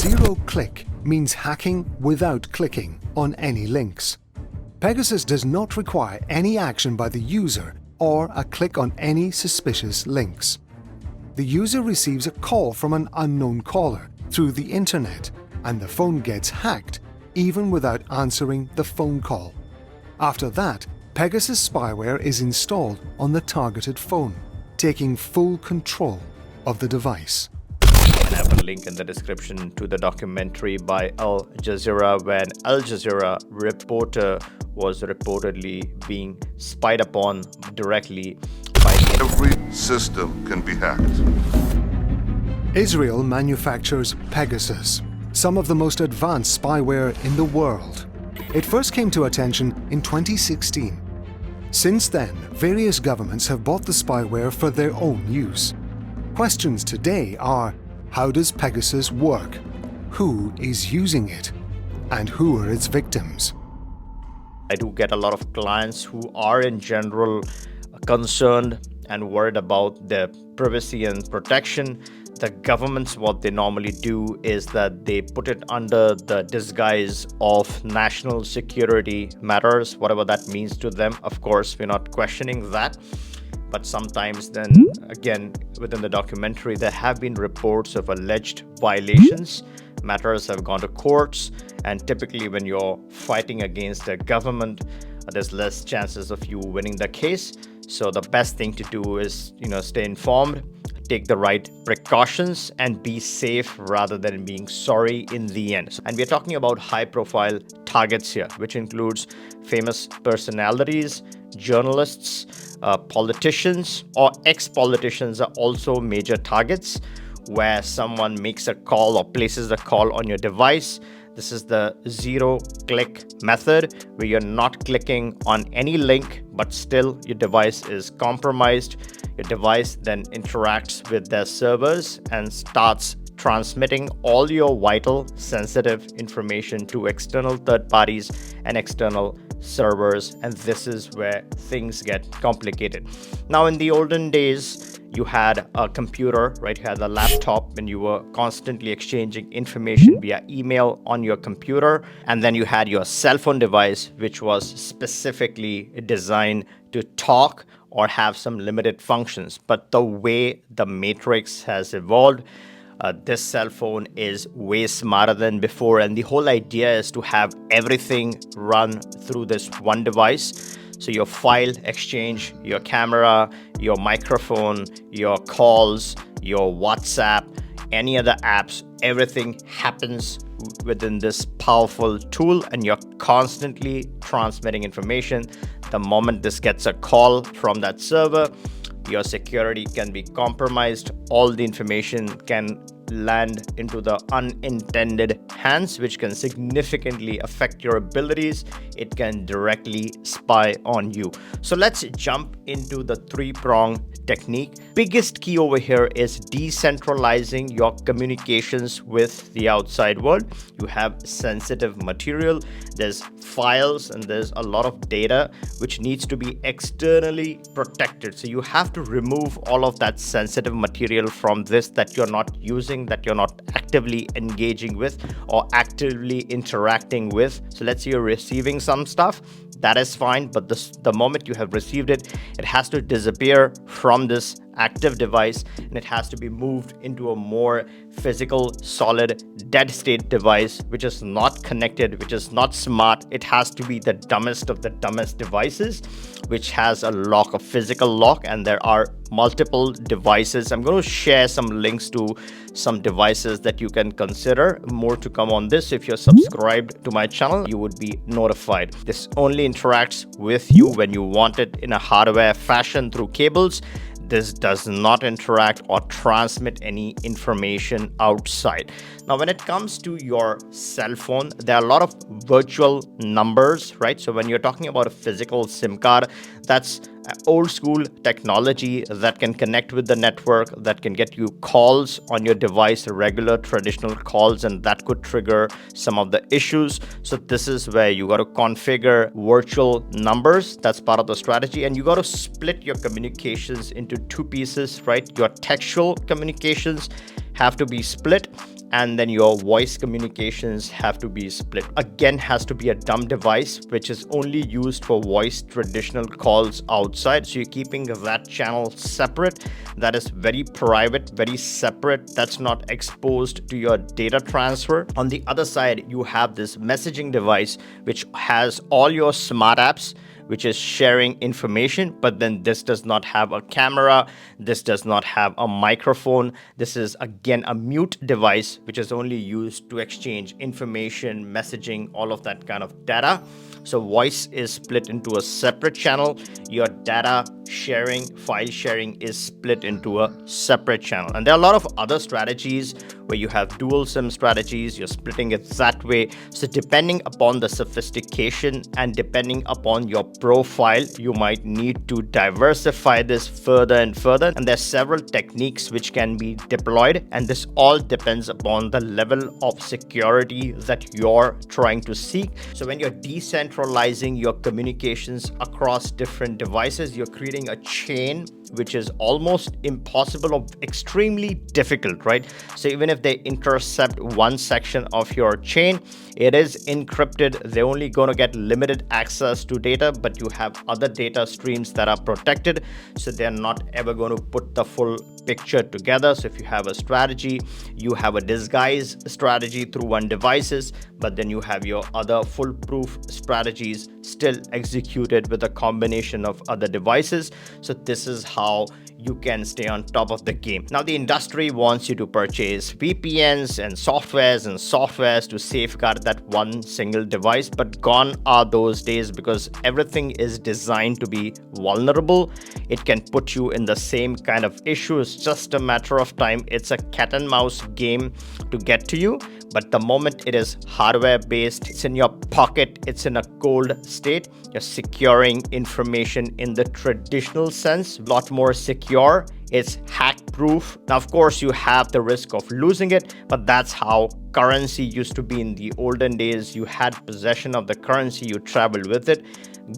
Zero-click means hacking without clicking on any links. Pegasus does not require any action by the user or a click on any suspicious links. The user receives a call from an unknown caller through the internet, and the phone gets hacked even without answering the phone call. After that, Pegasus spyware is installed on the targeted phone, taking full control of the device. I have a link in the description to the documentary by Al Jazeera when Al Jazeera reporter was reportedly being spied upon directly by Every system can be hacked. Israel manufactures Pegasus, some of the most advanced spyware in the world. It first came to attention in 2016. Since then, various governments have bought the spyware for their own use. Questions today are: how does Pegasus work? Who is using it? And who are its victims? I do get a lot of clients who are in general concerned and worried about their privacy and protection. The governments, what they normally do is that they put it under the disguise of national security matters, whatever that means to them. Of course, we're not questioning that. But sometimes then again, within the documentary, there have been reports of alleged violations. Matters have gone to courts, and typically when you're fighting against a government, there's less chances of you winning the case. So the best thing to do is, stay informed, take the right precautions, and be safe rather than being sorry in the end. And we're talking about high-profile targets here, which includes famous personalities, journalists, politicians, or ex-politicians are also major targets, where someone makes a call or places a call on your device. This is the zero-click method, where you're not clicking on any link, but still your device is compromised. Your device then interacts with their servers and starts transmitting all your vital, sensitive information to external third parties and external servers, and this is where things get complicated. Now, in the olden days, you had a computer, right? You had a laptop, and you were constantly exchanging information via email on your computer. And then you had your cell phone device, which was specifically designed to talk or have some limited functions. But the way the matrix has evolved, this cell phone is way smarter than before. And the whole idea is to have everything run through this one device. So your file exchange, your camera, your microphone, your calls, your WhatsApp, any other apps, everything happens within this powerful tool, and you're constantly transmitting information. The moment this gets a call from that server, your security can be compromised. All the information can land into the unintended hands, which can significantly affect your abilities. It can directly spy on you. So let's jump into the three-prong technique. Biggest key over here is decentralizing your communications with the outside world. You have sensitive material, there's files, and there's a lot of data which needs to be externally protected. So you have to remove all of that sensitive material from this that you're not using, that you're not actively engaging with or actively interacting with. So let's say you're receiving some stuff, that is fine, but the moment you have received it, it has to disappear from this active device, and it has to be moved into a more physical, solid, dead state device, which is not connected, which is not smart. It has to be the dumbest of the dumbest devices, which has a lock, a physical lock, and there are multiple devices. I'm going to share some links to some devices that you can consider. More to come on this. If you're subscribed to my channel, you would be notified. This only interacts with you when you want it in a hardware fashion through cables. This does not interact or transmit any information outside. Now, when it comes to your cell phone, there are a lot of virtual numbers, right? So when you're talking about a physical SIM card, that's old school technology that can connect with the network, that can get you calls on your device, regular traditional calls, and that could trigger some of the issues. So this is where you got to configure virtual numbers. That's part of the strategy. And you got to split your communications into two pieces, right? Your textual communications have to be split, and then your voice communications have to be split. Again, has to be a dumb device which is only used for voice traditional calls outside. So you're keeping that channel separate. That is very private, very separate. That's not exposed to your data transfer. On the other side, you have this messaging device which has all your smart apps, which is sharing information, but then this does not have a camera, this does not have a microphone. This is again a mute device which is only used to exchange information, messaging, all of that kind of data. So voice is split into a separate channel. Your data sharing, file sharing is split into a separate channel. And there are a lot of other strategies where you have dual SIM strategies, you're splitting it that way. So depending upon the sophistication and depending upon your profile, you might need to diversify this further and further. And there's several techniques which can be deployed, and this all depends upon the level of security that you're trying to seek. So when you're decentralizing your communications across different devices, you're creating a chain which is almost impossible or extremely difficult, right? So even if they intercept one section of your chain, it is encrypted. They're only going to get limited access to data, but you have other data streams that are protected. So they're not ever going to put the full picture together. So if you have a strategy, you have a disguise strategy through one devices, but then you have your other foolproof strategies still executed with a combination of other devices. So this is how you can stay on top of the game. Now, the industry wants you to purchase VPNs and softwares to safeguard that one single device, but gone are those days because everything is designed to be vulnerable. It can put you in the same kind of issue. It's just a matter of time. It's a cat and mouse game to get to you. But the moment it is hardware based, it's in your pocket, it's in a cold state, you're securing information in the traditional sense, a lot more secure. It's hack proof. Now, of course, you have the risk of losing it, but that's how currency used to be in the olden days. You had possession of the currency, you traveled with it.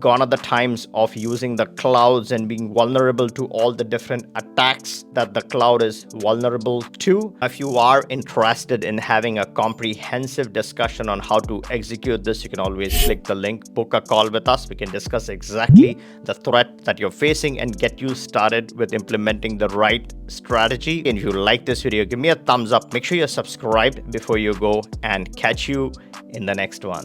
Gone are the times of using the clouds and being vulnerable to all the different attacks that the cloud is vulnerable to. If you are interested in having a comprehensive discussion on how to execute this, you can always click the link, book a call with us. We can discuss exactly the threat that you're facing and get you started with implementing the right strategy. And if you like this video, give me a thumbs up. Make sure you're subscribed before you go, and catch you in the next one.